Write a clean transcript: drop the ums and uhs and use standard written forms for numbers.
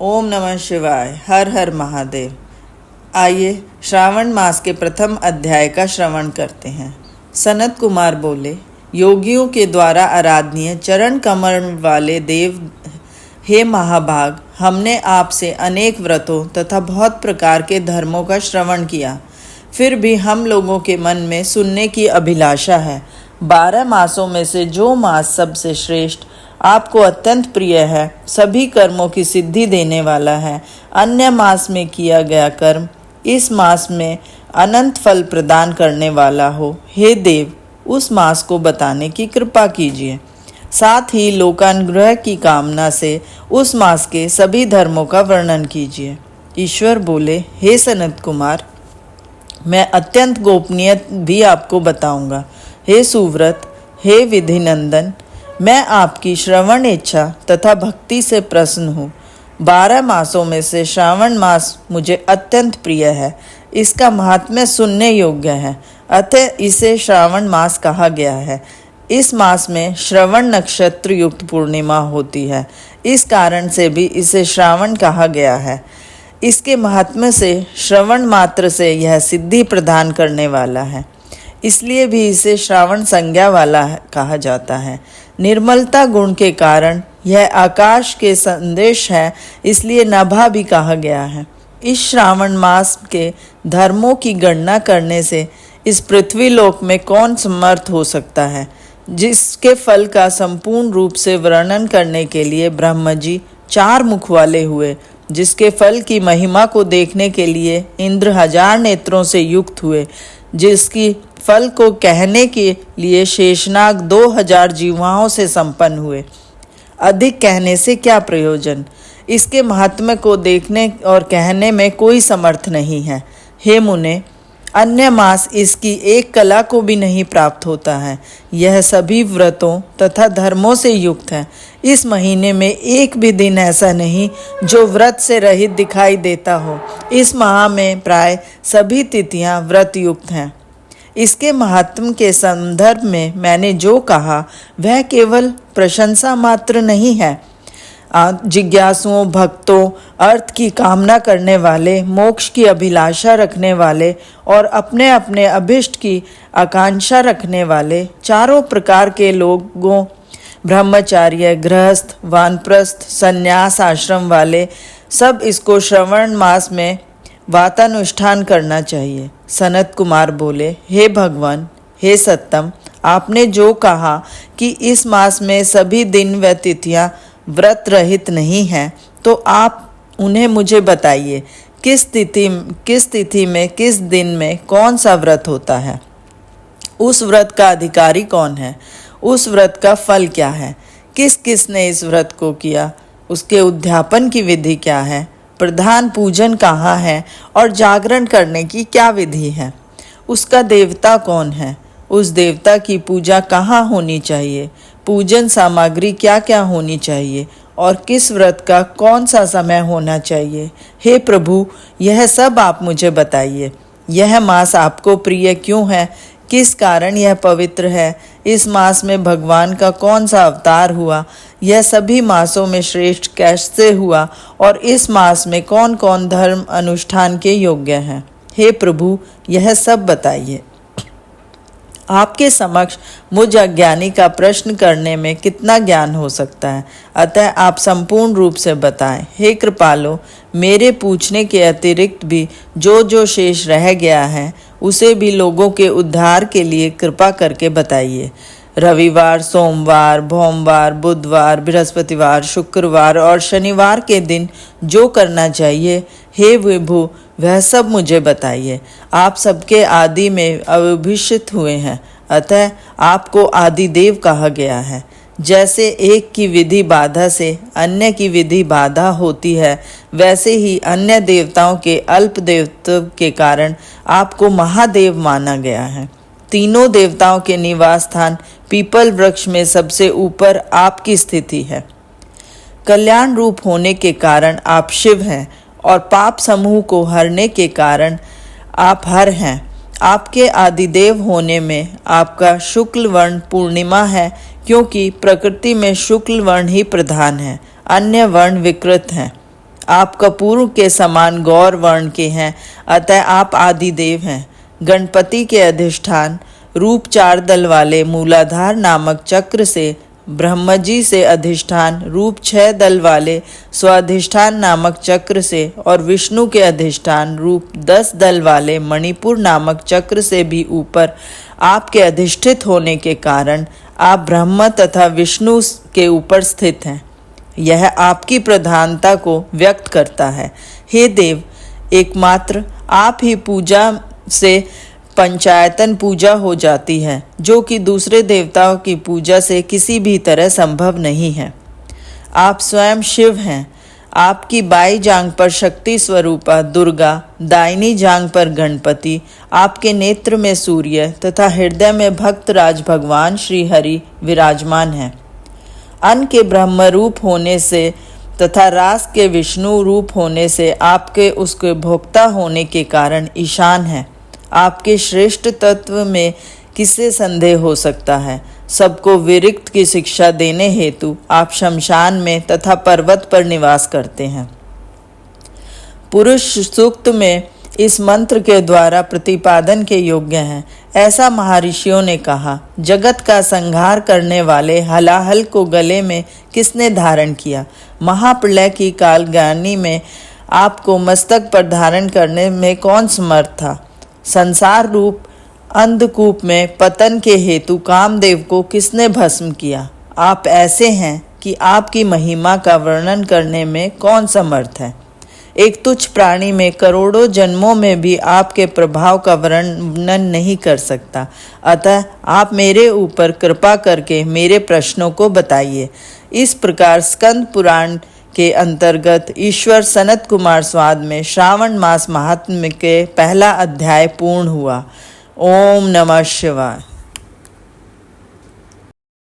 ओम नमः शिवाय। हर हर महादेव। आइए श्रावण मास के प्रथम अध्याय का श्रवण करते हैं। सनत कुमार बोले, योगियों के द्वारा आराधनीय चरण कमल वाले देव, हे महाभाग, हमने आपसे अनेक व्रतों तथा बहुत प्रकार के धर्मों का श्रवण किया, फिर भी हम लोगों के मन में सुनने की अभिलाषा है। 12 मासों में से जो मास सबसे श्रेष्ठ, आपको अत्यंत प्रिय है, सभी कर्मों की सिद्धि देने वाला है, अन्य मास में किया गया कर्म इस मास में अनंत फल प्रदान करने वाला हो, हे देव, उस मास को बताने की कृपा कीजिए। साथ ही लोकानुग्रह की कामना से उस मास के सभी धर्मों का वर्णन कीजिए। ईश्वर बोले, हे सनत कुमार, मैं अत्यंत गोपनीय भी आपको बताऊंगा। हे सुव्रत, हे विधि नंदन, मैं आपकी श्रवण इच्छा तथा भक्ति से प्रसन्न हूँ। 12 मासों में से श्रावण मास मुझे अत्यंत प्रिय है, इसका महात्म्य सुनने योग्य है, अतः इसे श्रावण मास कहा गया है। इस मास में श्रवण नक्षत्र युक्त पूर्णिमा होती है, इस कारण से भी इसे श्रावण कहा गया है। इसके महात्म्य से श्रवण मात्र से यह सिद्धि प्रदान करने वाला है, इसलिए भी इसे श्रावण संज्ञा वाला कहा जाता है। निर्मलता गुण के कारण यह आकाश के संदेश है, इसलिए नभा भी कहा गया है। इस श्रावण मास के धर्मों की गणना करने से इस पृथ्वी लोक में कौन समर्थ हो सकता है। जिसके फल का संपूर्ण रूप से वर्णन करने के लिए ब्रह्म जी 4 मुख वाले हुए, जिसके फल की महिमा को देखने के लिए इंद्र 1000 नेत्रों से युक्त हुए, जिसकी फल को कहने के लिए शेषनाग 2000 जीवाओं से संपन्न हुए। अधिक कहने से क्या प्रयोजन, इसके महात्म्य को देखने और कहने में कोई समर्थ नहीं है। हे मुने, अन्य मास इसकी एक कला को भी नहीं प्राप्त होता है। यह सभी व्रतों तथा धर्मों से युक्त है। इस महीने में एक भी दिन ऐसा नहीं जो व्रत से रहित दिखाई देता हो। इस माह में प्राय सभी तिथियां व्रत युक्त हैं। इसके महात्म के संदर्भ में मैंने जो कहा वह केवल प्रशंसा मात्र नहीं है। जिज्ञासुओं, भक्तों, अर्थ की कामना करने वाले, मोक्ष की अभिलाषा रखने वाले और अपने अपने अभिष्ट की आकांक्षा रखने वाले चारों प्रकार के लोगों, ब्रह्मचार्य, गृहस्थ, वानप्रस्थ, संन्यास आश्रम वाले, सब इसको श्रवण मास में व्रतानुष्ठान करना चाहिए। सनत कुमार बोले, हे भगवान, हे सत्तम, आपने जो कहा कि इस मास में सभी दिन व तिथियां व्रत रहित नहीं हैं, तो आप उन्हें मुझे बताइए। किस तिथि में किस दिन में कौन सा व्रत होता है, उस व्रत का अधिकारी कौन है, उस व्रत का फल क्या है, किस किस ने इस व्रत को किया, उसके उद्यापन की विधि क्या है, प्रधान पूजन कहाँ है और जागरण करने की क्या विधि है, उसका देवता कौन है, उस देवता की पूजा कहाँ होनी चाहिए, पूजन सामग्री क्या क्या होनी चाहिए और किस व्रत का कौन सा समय होना चाहिए। हे प्रभु, यह सब आप मुझे बताइए। यह मास आपको प्रिय क्यों है, किस कारण यह पवित्र है, इस मास में भगवान का कौन सा अवतार हुआ, यह सभी मासों में श्रेष्ठ कैसे हुआ और इस मास में कौन कौन धर्म अनुष्ठान के योग्य हैं। हे प्रभु, यह सब बताइए। आपके समक्ष मुझ अज्ञानी का प्रश्न करने में कितना ज्ञान हो सकता है, अतः आप संपूर्ण रूप से बताएं। हे कृपालो, मेरे पूछने के अतिरिक्त भी जो जो शेष रह गया है उसे भी लोगों के उद्धार के लिए कृपा करके बताइए। रविवार, सोमवार, भोमवार, बुधवार, बृहस्पतिवार, शुक्रवार और शनिवार के दिन जो करना चाहिए, हे विभु, वह सब मुझे बताइए। आप सबके आदि में अभिषिक्त हुए हैं, अतः आपको आदि देव कहा गया है। जैसे एक की विधि बाधा से अन्य की विधि बाधा होती है, वैसे ही अन्य देवताओं के अल्प देवत्व के कारण आपको महादेव माना गया है। तीनों देवताओं के निवास स्थान पीपल वृक्ष में सबसे ऊपर आपकी स्थिति है। कल्याण रूप होने के कारण आप शिव हैं और पाप समूह को हरने के कारण आप हर हैं। आपके आदिदेव होने में आपका शुक्ल वर्ण पूर्णिमा है, क्योंकि प्रकृति में शुक्ल वर्ण ही प्रधान है, अन्य वर्ण विकृत हैं। आप कपूर के समान गौर वर्ण के हैं, अतः आप आदिदेव हैं। गणपति के अधिष्ठान रूप 4 दल वाले मूलाधार नामक चक्र से, ब्रह्मजी से अधिष्ठान रूप 6 दल वाले स्वाधिष्ठान नामक चक्र से और विष्णु के अधिष्ठान रूप 10 दल वाले मणिपुर नामक चक्र से भी ऊपर आपके अधिष्ठित होने के कारण आप ब्रह्म तथा विष्णु के ऊपर स्थित हैं। यह आपकी प्रधानता को व्यक्त करता है। हे देव, एकमात्र आप ही पूजा से पंचायतन पूजा हो जाती है, जो कि दूसरे देवताओं की पूजा से किसी भी तरह संभव नहीं है। आप स्वयं शिव हैं। आपकी बाई जांग पर शक्ति स्वरूपा दुर्गा, दाहिनी जांग पर गणपति, आपके नेत्र में सूर्य तथा हृदय में भक्तराज भगवान श्री हरि विराजमान है। अन्न के ब्रह्म रूप होने से तथा रास के विष्णु रूप होने से आपके उसके भोक्ता होने के कारण ईशान है। आपके श्रेष्ठ तत्व में किससे संदेह हो सकता है। सबको विरक्त की शिक्षा देने हेतु आप शमशान में तथा पर्वत पर निवास करते हैं। पुरुष सूक्त में इस मंत्र के द्वारा प्रतिपादन के योग्य हैं। ऐसा महर्षियों ने कहा। जगत का संहार करने वाले हलाहल को गले में किसने धारण किया। महाप्रलय की कालगानी में आपको मस्तक पर धारण करने में कौन समर्थ था। संसार रूप अंधकूप में पतन के हेतु कामदेव को किसने भस्म किया। आप ऐसे हैं कि आपकी महिमा का वर्णन करने में कौन समर्थ है। एक तुच्छ प्राणी में करोड़ों जन्मों में भी आपके प्रभाव का वर्णन नहीं कर सकता। अतः आप मेरे ऊपर कृपा करके मेरे प्रश्नों को बताइए। इस प्रकार स्कंद पुराण के अंतर्गत ईश्वर सनत कुमार स्वाद में श्रावण मास महात्म्य के पहला अध्याय पूर्ण हुआ। ओम नमः शिवाय।